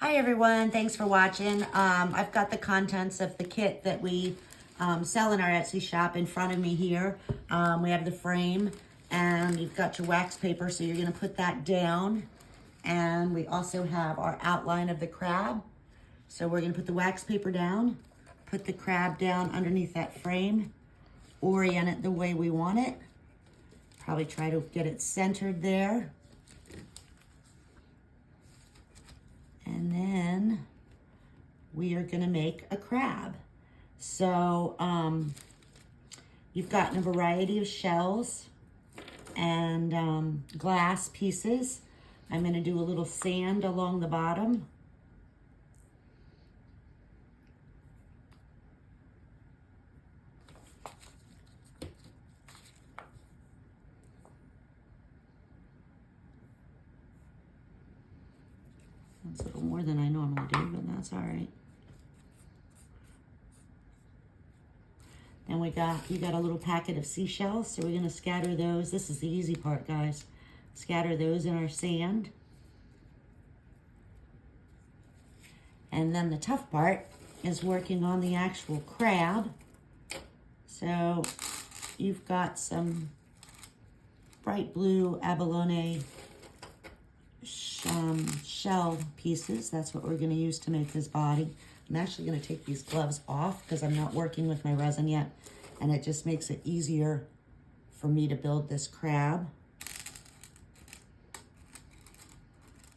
Hi everyone, thanks for watching. I've got the contents of the kit that we sell in our Etsy shop in front of me here. We have the frame and you've got your wax paper, so you're gonna put that down. And we also have our outline of the crab. So we're gonna put the wax paper down, put the crab down underneath that frame, orient it the way we want it. Probably try to get it centered there. And then we are gonna make a crab. So you've gotten a variety of shells and glass pieces. I'm gonna do a little sand along the bottom. That's a little more than I normally do, but that's all right. Then you got a little packet of seashells, so we're gonna scatter those. This is the easy part, guys. Scatter those in our sand. And then the tough part is working on the actual crab. So you've got some bright blue abalone shell pieces. That's what we're gonna use to make this body. I'm actually gonna take these gloves off because I'm not working with my resin yet, and it just makes it easier for me to build this crab.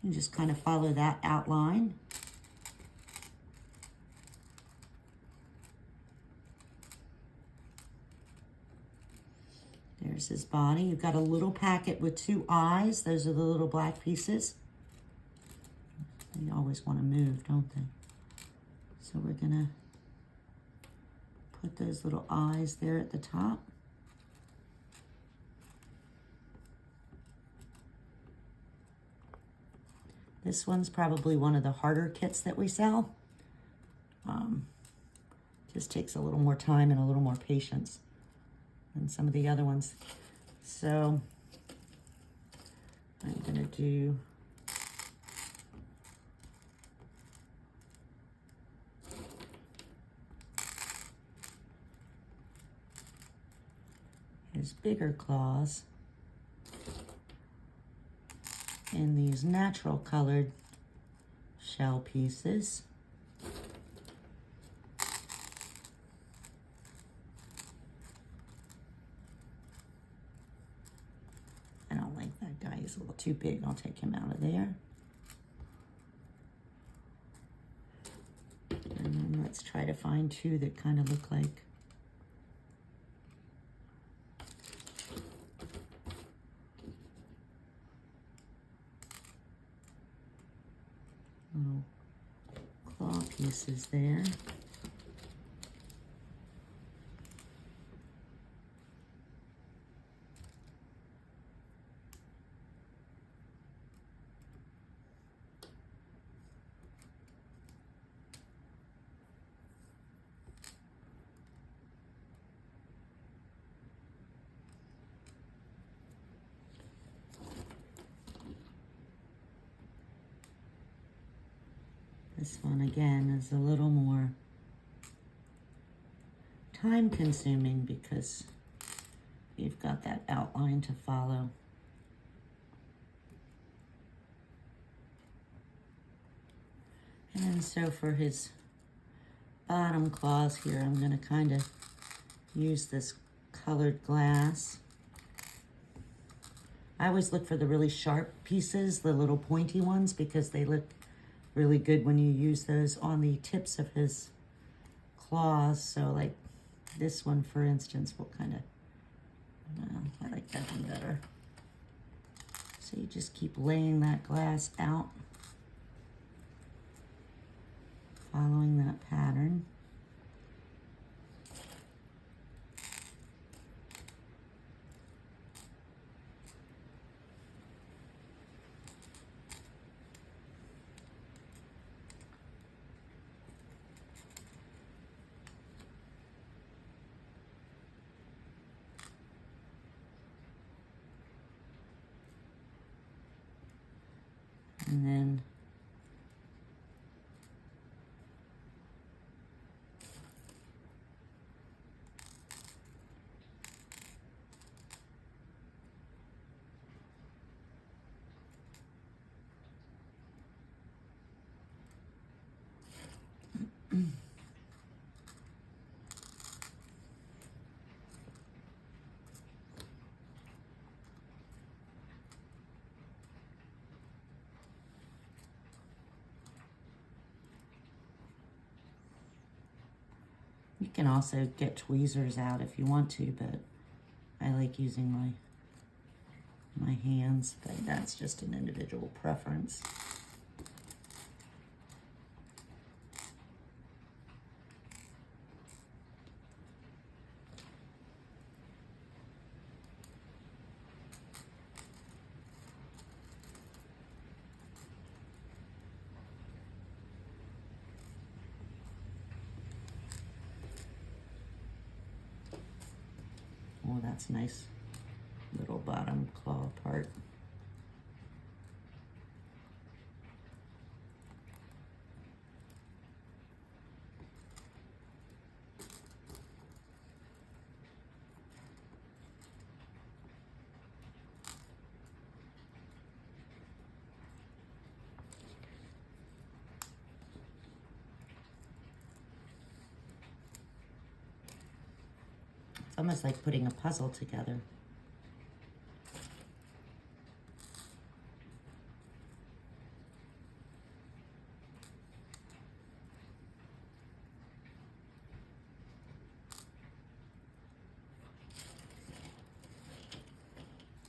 You just kind of follow that outline. There's his body. You've got a little packet with 2 eyes. Those are the little black pieces. They always want to move, don't they? So we're gonna put those little eyes there at the top. This one's probably one of the harder kits that we sell. Just takes a little more time and a little more patience than some of the other ones. So I'm gonna do his bigger claws in these natural colored shell pieces. I don't like that guy, he's a little too big. I'll take him out of there. And then let's try to find 2 that kind of look like little claw pieces there. This one again is a little more time consuming because you've got that outline to follow. And so for his bottom claws here, I'm gonna kind of use this colored glass. I always look for the really sharp pieces, the little pointy ones, because they look really good when you use those on the tips of his claws. So like this one, for instance, will kind of, I like that one better. So you just keep laying that glass out, following that pattern. And then can also get tweezers out if you want to, but I like using my hands, but that's just an individual preference. Oh, that's nice little bottom claw part. It's almost like putting a puzzle together.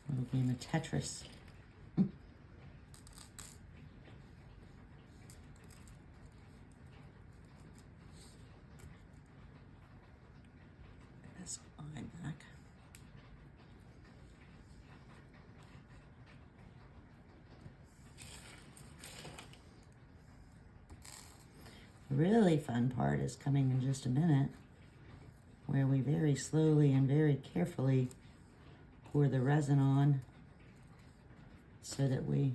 A little game of Tetris. This eye back. The really fun part is coming in just a minute, where we very slowly and very carefully pour the resin on so that we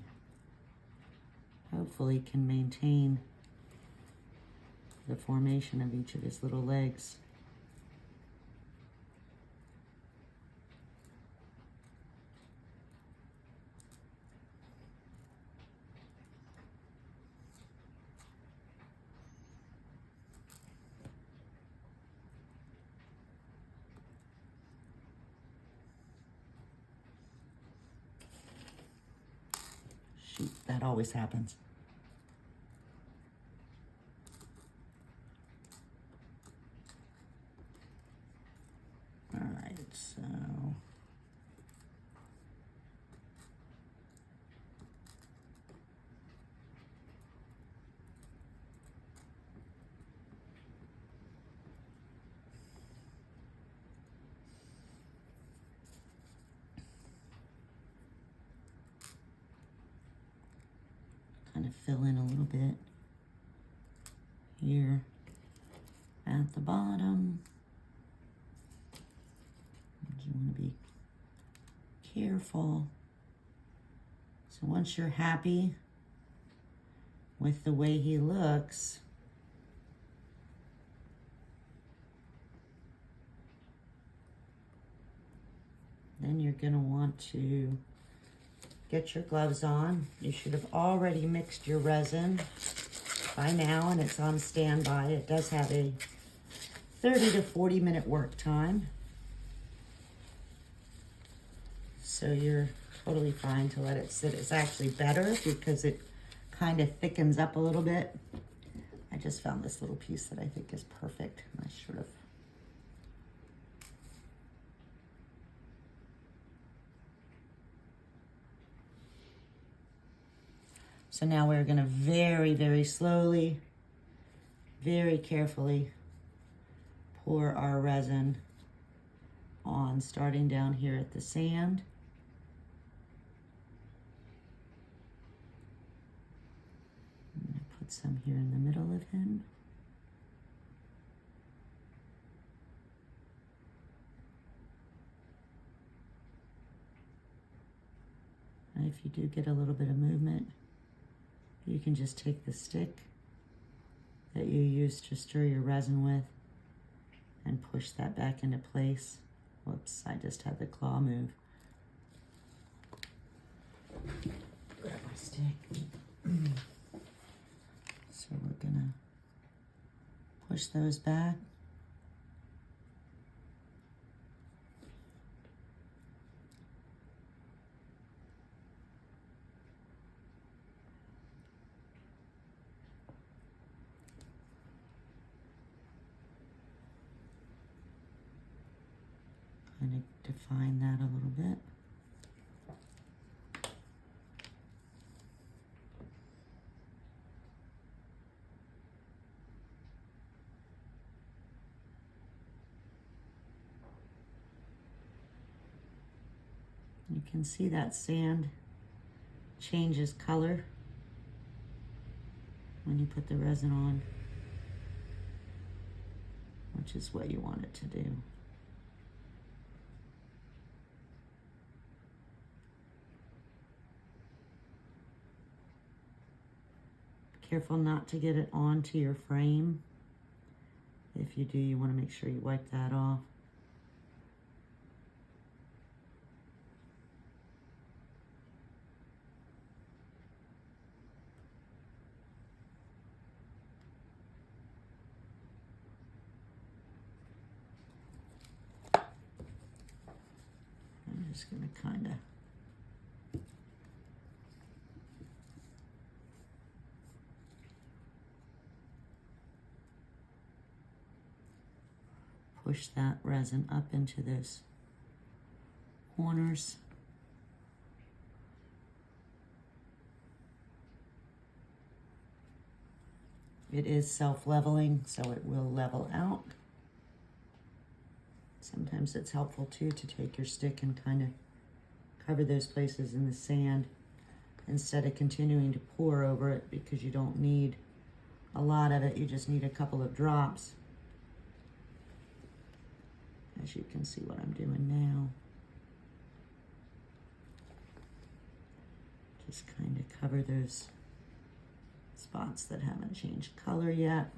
hopefully can maintain the formation of each of his little legs. Shoot, that always happens. All right, so kind of fill in a little bit here at the bottom. You want to be careful. So once you're happy with the way he looks, then you're going to want to get your gloves on. You should have already mixed your resin by now, and it's on standby. It does have a 30 to 40 minute work time. So you're totally fine to let it sit. It's actually better because it kind of thickens up a little bit. I just found this little piece that I think is perfect. I should have. So now we're gonna very, very slowly, very carefully pour our resin on, starting down here at the sand. I'm gonna put some here in the middle of him. And if you do get a little bit of movement, you can just take the stick that you used to stir your resin with and push that back into place. Whoops, I just had the claw move. Grab my stick. So we're gonna push those back. define that a little bit. You can see that sand changes color when you put the resin on, which is what you want it to do. Careful not to get it onto your frame. If you do, you want to make sure you wipe that off. I'm just going to kind of push that resin up into those corners. It is self-leveling, so it will level out. Sometimes it's helpful too to take your stick and kind of cover those places in the sand instead of continuing to pour over it, because you don't need a lot of it. You just need a couple of drops. As you can see what I'm doing now. Just kind of cover those spots that haven't changed color yet.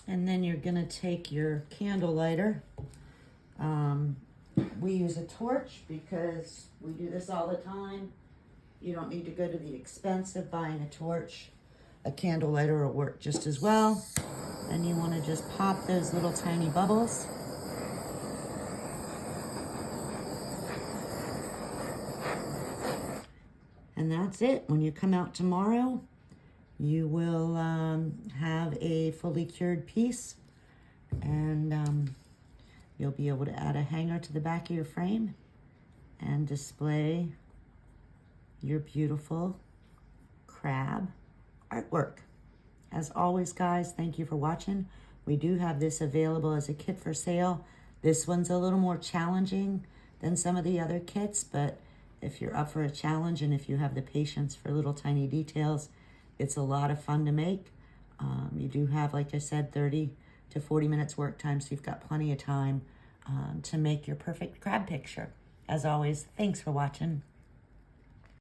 And then you're gonna take your candle lighter. We use a torch because we do this all the time. You don't need to go to the expense of buying a torch. A candle lighter will work just as well. And you wanna just pop those little tiny bubbles. And that's it. When you come out tomorrow, you will have a fully cured piece, and you'll be able to add a hanger to the back of your frame and display your beautiful crab artwork. As always, guys, thank you for watching. We do have this available as a kit for sale. This one's a little more challenging than some of the other kits, but if you're up for a challenge and if you have the patience for little tiny details, it's a lot of fun to make. You do have, like I said, 30 to 40 minutes work time, so you've got plenty of time to make your perfect crab picture. As always, thanks for watching.